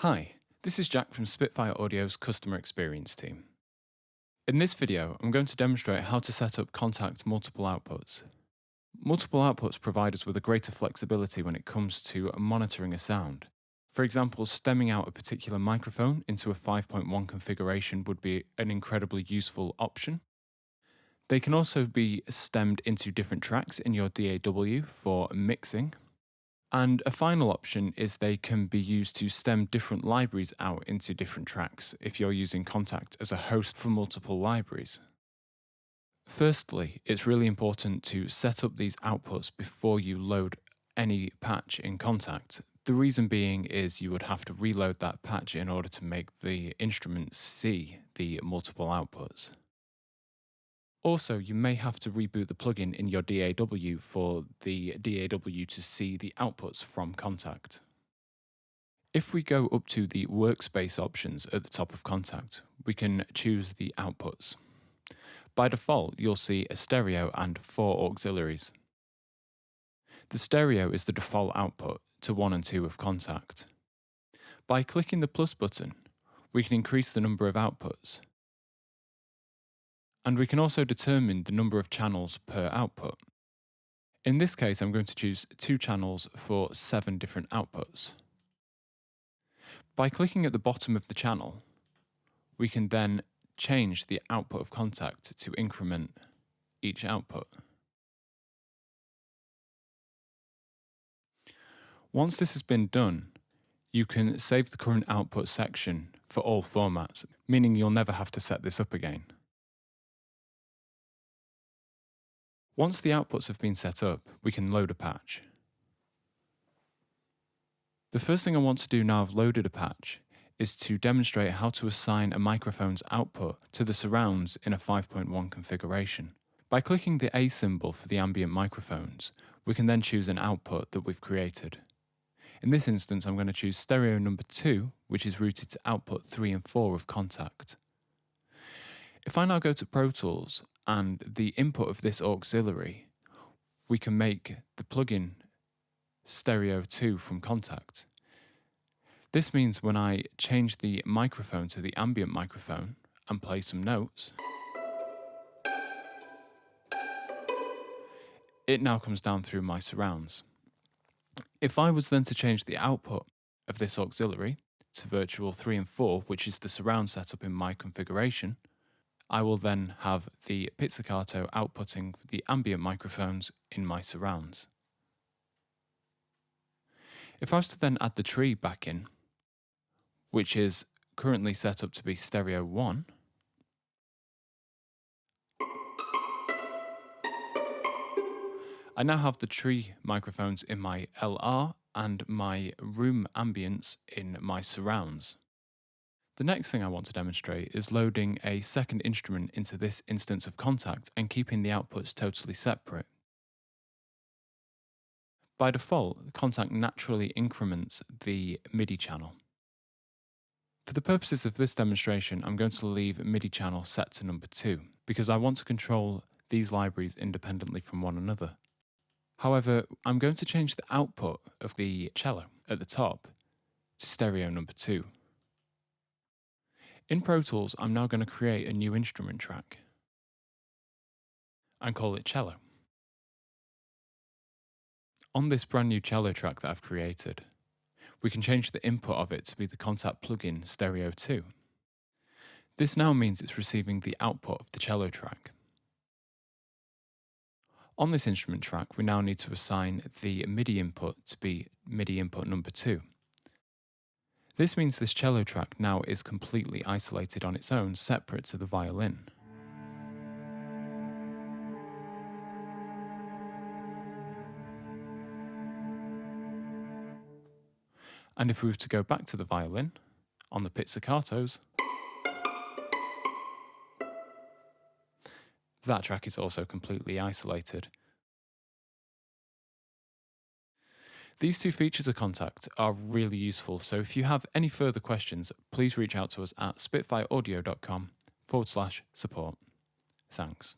Hi, this is Jack from Spitfire Audio's Customer Experience team. In this video, I'm going to demonstrate how to set up Kontakt multiple outputs. Multiple outputs provide us with a greater flexibility when it comes to monitoring a sound. For example, stemming out a particular microphone into a 5.1 configuration would be an incredibly useful option. They can also be stemmed into different tracks in your DAW for mixing. And a final option is they can be used to stem different libraries out into different tracks if you're using Kontakt as a host for multiple libraries. Firstly, it's really important to set up these outputs before you load any patch in Kontakt. The reason being is you would have to reload that patch in order to make the instrument see the multiple outputs. Also, you may have to reboot the plugin in your DAW for the DAW to see the outputs from Kontakt. If we go up to the workspace options at the top of Kontakt, we can choose the outputs. By default, you'll see a stereo and 4 auxiliaries. The stereo is the default output to 1 and 2 of Kontakt. By clicking the plus button, we can increase the number of outputs. And we can also determine the number of channels per output. In this case, I'm going to choose 2 channels for 7 different outputs. By clicking at the bottom of the channel, we can then change the output of Kontakt to increment each output. Once this has been done, you can save the current output section for all formats, meaning you'll never have to set this up again. Once the outputs have been set up, we can load a patch. The first thing I want to do now I've loaded a patch is to demonstrate how to assign a microphone's output to the surrounds in a 5.1 configuration. By clicking the A symbol for the ambient microphones, we can then choose an output that we've created. In this instance, I'm going to choose stereo number 2, which is routed to output 3 and 4 of Kontakt. If I now go to Pro Tools and the input of this auxiliary, we can make the plugin stereo 2 from Kontakt. This means when I change the microphone to the ambient microphone and play some notes, it now comes down through my surrounds. If I was then to change the output of this auxiliary to virtual 3 and 4, which is the surround setup in my configuration, I will then have the pizzicato outputting the ambient microphones in my surrounds. If I was to then add the tree back in, which is currently set up to be stereo 1, I now have the tree microphones in my LR and my room ambience in my surrounds. The next thing I want to demonstrate is loading a second instrument into this instance of Kontakt and keeping the outputs totally separate. By default, Kontakt naturally increments the MIDI channel. For the purposes of this demonstration, I'm going to leave MIDI channel set to number 2 because I want to control these libraries independently from one another. However, I'm going to change the output of the cello at the top to stereo number 2. In Pro Tools, I'm now going to create a new instrument track and call it cello. On this brand new cello track that I've created, we can change the input of it to be the Kontakt plugin stereo 2. This now means it's receiving the output of the cello track. On this instrument track, we now need to assign the MIDI input to be MIDI input number 2. This means this cello track now is completely isolated on its own, separate to the violin. And if we were to go back to the violin, on the pizzicatos, that track is also completely isolated. These 2 features of Kontakt are really useful, so if you have any further questions, please reach out to us at spitfireaudio.com/support. Thanks.